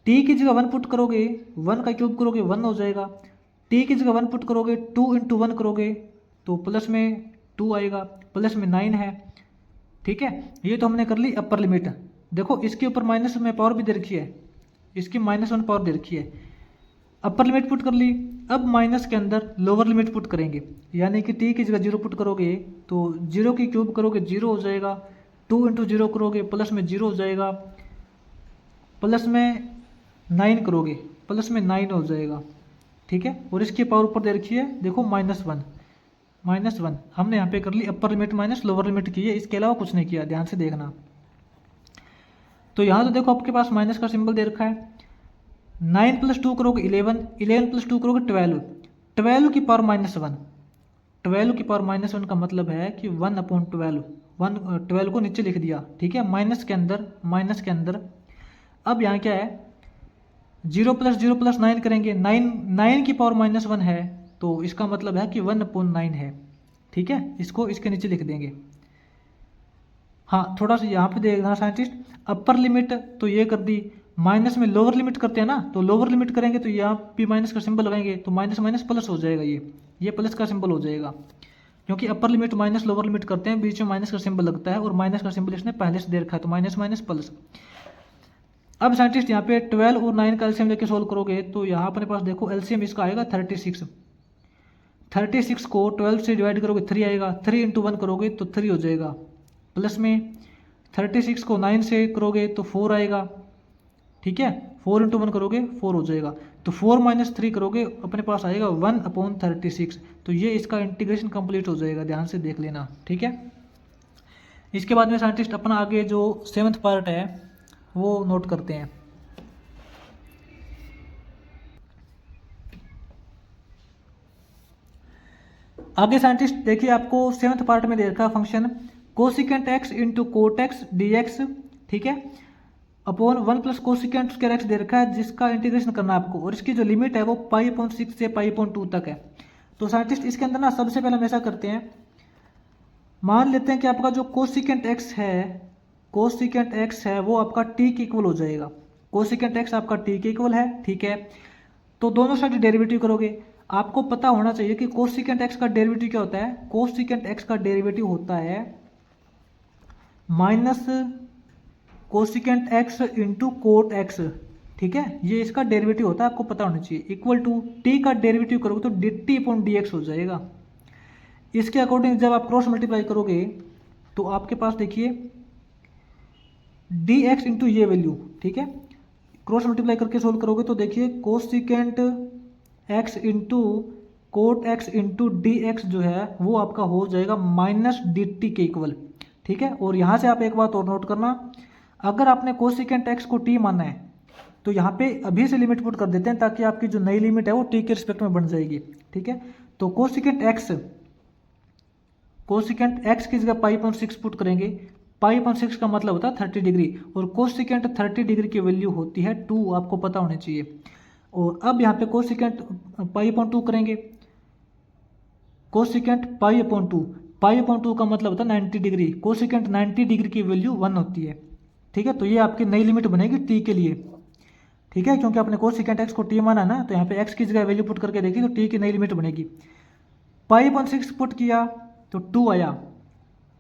टी की जगह 1 पुट करोगे, 1 का क्यूब करोगे 1 हो जाएगा। टी की जगह 1 पुट करोगे, 2 × 1 करोगे तो प्लस में 2 आएगा, प्लस में 9 है। ठीक है, ये तो हमने कर ली अपर लिमिट। देखो इसके ऊपर माइनस में पावर भी दे रखी है, इसकी -1 पावर दे रखी है। अपर लिमिट पुट कर ली। अब माइनस के अंदर लोअर लिमिट पुट करेंगे, यानी कि टी की जगह 0 पुट करोगे तो 0 की क्यूब करोगे 0 हो जाएगा, 2 × 0 करोगे प्लस में 0 हो जाएगा, प्लस में 9 करोगे प्लस में 9 हो जाएगा। ठीक है, और इसकी पावर ऊपर दे रखी है, देखो -1 हमने यहाँ पे कर ली upper limit minus lower limit की है, इसके अलावा कुछ नहीं किया, ध्यान से देखना। तो यहाँ तो देखो आपके पास माइनस का सिंबल दे रखा है। 9 + 2 करोगे 11, 11 + 2 करोगे 12, 12 की पावर -1, 12 की पावर -1 का मतलब है कि 1/12, 12 को नीचे लिख दिया। ठीक है, माइनस के अंदर अब यहाँ क्या है, 0 + 0 + 9 करेंगे, 9 की पावर -1 है तो इसका मतलब है कि 1/9 है। ठीक है, इसको इसके नीचे लिख देंगे। हाँ, थोड़ा सा यहाँ पे देखना साइंटिस्ट, अपर लिमिट तो ये कर दी, माइनस में लोअर लिमिट करते हैं ना, तो लोअर लिमिट करेंगे तो यहाँ भी माइनस का सिंबल लगाएंगे तो माइनस माइनस प्लस हो जाएगा, ये प्लस का सिंबल हो जाएगा, क्योंकि अपर लिमिट माइनस लोअर लिमिट करते हैं, बीच में माइनस का सिंबल लगता है और माइनस का सिंबल इसने पहले से दे रखा है, तो माइनस माइनस प्लस। अब साइंटिस्ट यहाँ पे 12 और 9 का एलसीएम लेके सोल्व करोगे तो यहाँ अपने पास देखो एलसीएम इसका आएगा 36, 36 को 12 से डिवाइड करोगे 3 आएगा, 3 × 1 करोगे तो 3 हो जाएगा, प्लस में 36 को 9 से करोगे तो 4 आएगा। ठीक है, 4 × 1 करोगे 4 हो जाएगा, तो 4 - 3 करोगे अपने पास आएगा 1/36। तो ये इसका इंटीग्रेशन कंप्लीट हो जाएगा, ध्यान से देख लेना। ठीक है, इसके बाद में साइंटिस्ट अपना आगे जो 7th पार्ट है वो नोट करते हैं। आगे साइंटिस्ट देखिए, आपको 7th पार्ट में दे रखा function cosecant x × cot x dx, ठीक है, अपॉन 1 + कोसिकेंट स्क्वायर x दे रखा है, जिसका इंटीग्रेशन करना है आपको, और इसकी जो लिमिट है वो π/6 से π/2 तक है। तो साइंटिस्ट इसके अंदर ना सबसे पहले हम ऐसा करते हैं, मान लेते हैं कि आपका जो कोसिकेंट x है वो आपका t के इक्वल हो जाएगा, कोसिकेंट x आपका t के इक्वल है। ठीक है, तो दोनों साइड डेरिवेटिव करोगे। आपको पता होना चाहिए कि कोसिकेंट x का डेरिवेटिव क्या होता है, कोसिकेंट x का डेरिवेटिव होता है minus cosecant x × cot x। ठीक है, ये इसका डेरिवेटिव होता है, आपको पता होना चाहिए, इक्वल टू t का डेरिवेटिव करोगे तो dt/dx हो जाएगा। इसके अकॉर्डिंग जब आप क्रॉस मल्टीप्लाई करोगे तो आपके पास देखिए dx × ये वैल्यू, ठीक है, क्रॉस मल्टीप्लाई करके सोल्व करोगे तो देखिए cosecant x × cot x × dx जो है वो आपका हो जाएगा -dt के इक्वल। ठीक है, और यहाँ से आप एक बात और नोट करना, अगर आपने कोसिकेंट x को t माना है तो यहाँ पे अभी से लिमिट पुट कर देते हैं ताकि आपकी जो नई लिमिट है वो t के रिस्पेक्ट में बन जाएगी। ठीक है, तो कोसिकेंट x की जगह π/6 पुट करेंगे, π/6 का मतलब होता है 30 डिग्री, और कोसिकेंट 30 डिग्री की वैल्यू होती है 2, आपको पता होना चाहिए। और अब यहाँ पे कोसिकेंट π/2 करेंगे, कोसिकेंट π/2 का मतलब होता है 90 डिग्री, कोसिकेंट 90 डिग्री की वैल्यू 1 होती है। ठीक है, तो ये आपकी नई लिमिट बनेगी t के लिए। ठीक है, क्योंकि आपने कोसिकेंट x को t माना ना, तो यहाँ पे x की जगह वैल्यू पुट करके देखी तो t की नई लिमिट बनेगी। π/6 पुट किया तो 2 आया,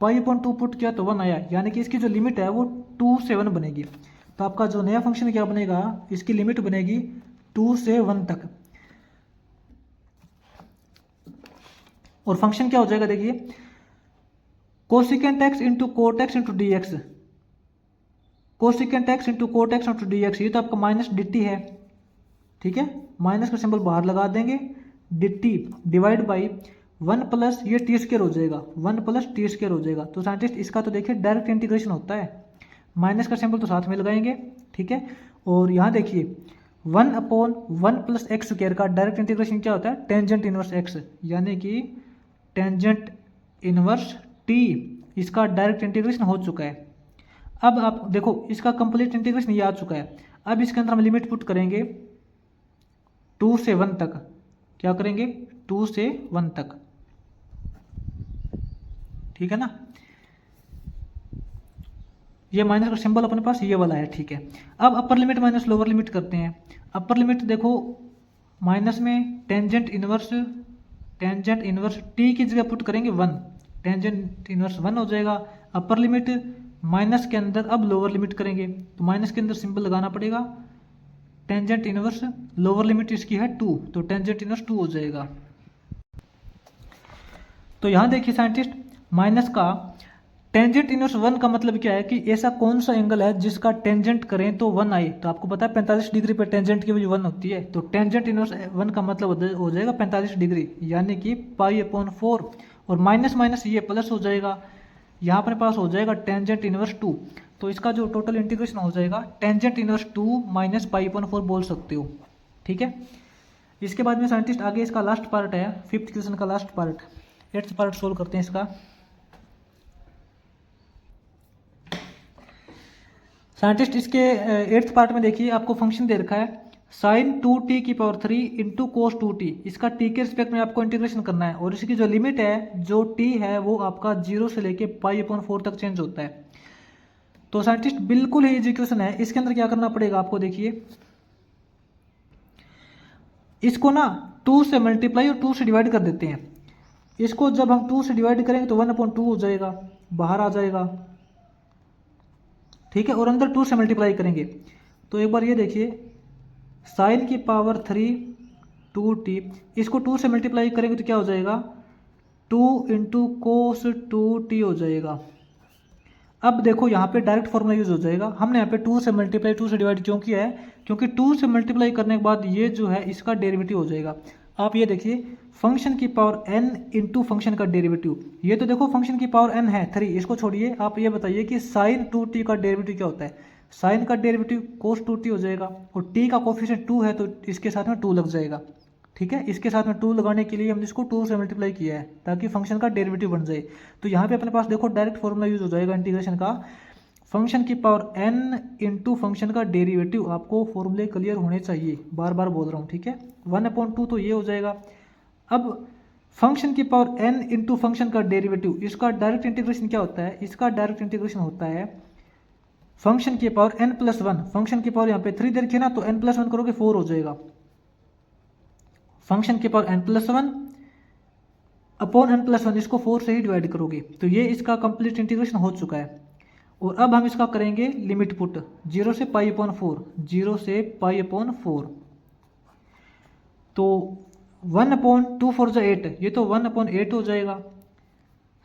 π/2 पुट किया तो 1 आया, यानी कि इसकी जो लिमिट है वो 2 से 1 बनेगी। तो आपका जो नया फंक्शन क्या बनेगा, इसकी लिमिट बनेगी 2 से 1 तक। और फंक्शन क्या हो जाएगा देखिए, cosecant x into cot x into d x, cosecant x into cot x into d x, ये तो आपका माइनस डी टी है, ठीक है, माइनस का सिंबल बाहर लगा देंगे, D T divide by 1 plus ये टी स्क्वायर हो जाएगा, 1 प्लस टी स्क्वायर हो जाएगा। तो साइंटिस्ट इसका तो देखिए डायरेक्ट इंटीग्रेशन होता है, माइनस का सिंबल तो साथ में लगाएंगे, ठीक है। और यहाँ देखिए 1/1 प्लस एक्स स्क्वायर का डायरेक्ट इंटीग्रेशन क्या होता है, टेंजेंट इनवर्स एक्स, यानी कि टेंजेंट इनवर्स टी, इसका डायरेक्ट इंटीग्रेशन हो चुका है। अब आप देखो इसका कंप्लीट इंटीग्रेशन ये आ चुका है। अब इसके अंदर हम लिमिट पुट करेंगे 2 से 1 तक, क्या करेंगे 2 से 1 तक, ठीक है ना। ये माइनस का सिंबल अपने पास ये वाला है, ठीक है। अब अपर लिमिट माइनस लोअर लिमिट करते हैं। अपर लिमिट देखो माइनस में टेंजेंट इनवर्स टी की जगह पुट करेंगे 1, टेंजेंट इनवर्स 1 हो जाएगा। अपर लिमिट माइनस के अंदर अब लोअर लिमिट करेंगे, तो माइनस के अंदर सिंबल लगाना पड़ेगा, टेंजेंट इनवर्स लोअर लिमिट इसकी है 2, तो टेंजेंट इनवर्स 2 हो जाएगा। तो यहां देखिए साइंटिस्ट माइनस का टेंजेंट इनवर्स 1 का मतलब क्या है कि ऐसा कौन सा एंगल है जिसका टेंजेंट करें तो 1 आए। तो आपको पता है 45 डिग्री पे टेंजेंट की वैल्यू 1 होती है, तो टेंजेंट इनवर्स 1 का मतलब हो जाएगा 45 डिग्री, यानी कि पाई/4, और माइनस माइनस ये प्लस हो जाएगा, यहाँ अपने पास हो जाएगा टेंजेंट इनवर्स 2। तो इसका जो टोटल इंटीग्रेशन हो जाएगा टेंजेंट इनवर्स 2 माइनस पाई/4 बोल सकते हो, ठीक है। इसके बाद में साइंटिस्ट आगे इसका लास्ट पार्ट है, 5th क्वेश्चन का last part, 8th part solve करते हैं इसका। साइंटिस्ट इसके 8th पार्ट में देखिए आपको फंक्शन दे रखा है sin 2t³ into cos 2t, इसका t के रिस्पेक्ट में आपको इंटीग्रेशन करना है, और इसकी जो लिमिट है जो t है वो आपका 0 से लेके पाई/4 तक चेंज होता है। तो साइंटिस्ट बिल्कुल ही इजी क्वेश्चन है, इसके अंदर क्या करना पड़ेगा आपको, देखिए इसको ना 2 से मल्टीप्लाई और 2 से डिवाइड कर देते हैं। इसको जब हम 2 से डिवाइड करेंगे तो 1/2 हो जाएगा, बाहर आ जाएगा, ठीक है, और अंदर 2 से मल्टीप्लाई करेंगे तो एक बार ये देखिए साइन की पावर 3 2t, इसको 2 से मल्टीप्लाई करेंगे तो क्या हो जाएगा 2 इंटू कोस 2t हो जाएगा। अब देखो यहाँ पे डायरेक्ट फॉर्मूला यूज हो जाएगा, हमने यहाँ पे 2 से मल्टीप्लाई 2 से डिवाइड क्यों किया है, क्योंकि 2 से मल्टीप्लाई करने के बाद ये जो है इसका डेरिवेटिव हो जाएगा। आप ये देखिए फंक्शन की पावर n इंटू फंक्शन का डेरिवेटिव, ये तो देखो फंक्शन की पावर n है 3, इसको छोड़िए, आप ये बताइए कि साइन 2t का डेरिवेटिव क्या होता है, साइन का डेरिवेटिव कोस 2t हो जाएगा, और t का कोफिशिएंट 2 है तो इसके साथ में 2 लग जाएगा, ठीक है। इसके साथ में 2 लगाने के लिए हमने इसको 2 से मल्टीप्लाई किया है ताकि फंक्शन का डेरिवेटिव बन जाए। तो यहाँ पे अपने पास देखो डायरेक्ट फॉर्मूला यूज हो जाएगा इंटीग्रेशन का, फंक्शन की पावर n इंटू फंक्शन का डेरिवेटिव, आपको फॉर्मूले क्लियर होने चाहिए, बार बार बोल रहा हूँ, ठीक है। 1/2 तो ये हो जाएगा। अब फंक्शन की पावर n इंटू फंक्शन का डेरिवेटिव, इसका डायरेक्ट इंटीग्रेशन क्या होता है, इसका डायरेक्ट इंटीग्रेशन होता है फंक्शन की पावर n+1, फंक्शन की पावर यहाँ पे 3 दे रखी है ना, तो n+1 करोगे 4 हो जाएगा, फंक्शन की पावर n+1 अपॉन n+1, इसको 4 से ही डिवाइड करोगे, तो ये इसका कंप्लीट इंटीग्रेशन हो चुका है। और अब हम इसका करेंगे लिमिट पुट 0 से पाई/4, 0 से पाई/4, तो 1/2 4 जा 8, ये तो 1/8 हो जाएगा,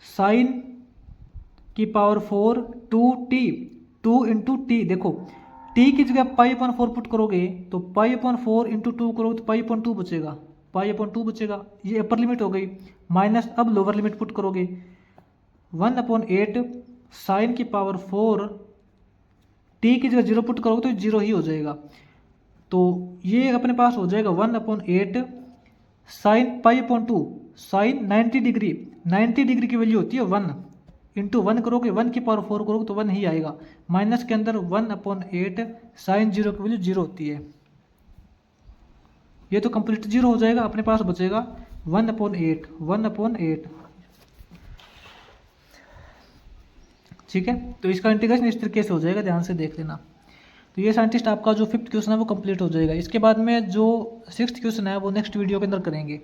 साइन की पावर 4 2t, 2 इंटू टी, देखो t की जगह पाई/4 पुट करोगे तो पाई/4 इंटू 2 करोगे तो पाई/2 बचेगा, पाई/2 बचेगा, ये अपर लिमिट हो गई, माइनस अब लोअर लिमिट पुट करोगे 1/8 साइन की पावर 4, t की जगह 0 पुट करोगे तो 0 ही हो जाएगा, तो ये अपने पास हो जाएगा 1/8 साइन पाई/2, साइन 90 डिग्री, 90 डिग्री की वैल्यू होती है 1, इंटू 1 करोगे 1 की पावर 4 करोगे तो 1 ही आएगा, माइनस के अंदर 1/8 साइन 0 की वैल्यू 0 होती है, ये तो कंप्लीट 0 हो जाएगा, अपने पास बचेगा 1/8, ठीक है। तो इसका इंटीग्रेशन इस तरीके से हो जाएगा, ध्यान से देख लेना। तो ये साइंटिस्ट आपका जो 5th क्वेश्चन है वो कंप्लीट हो जाएगा। इसके बाद में जो 6th क्वेश्चन है वो नेक्स्ट वीडियो के अंदर करेंगे।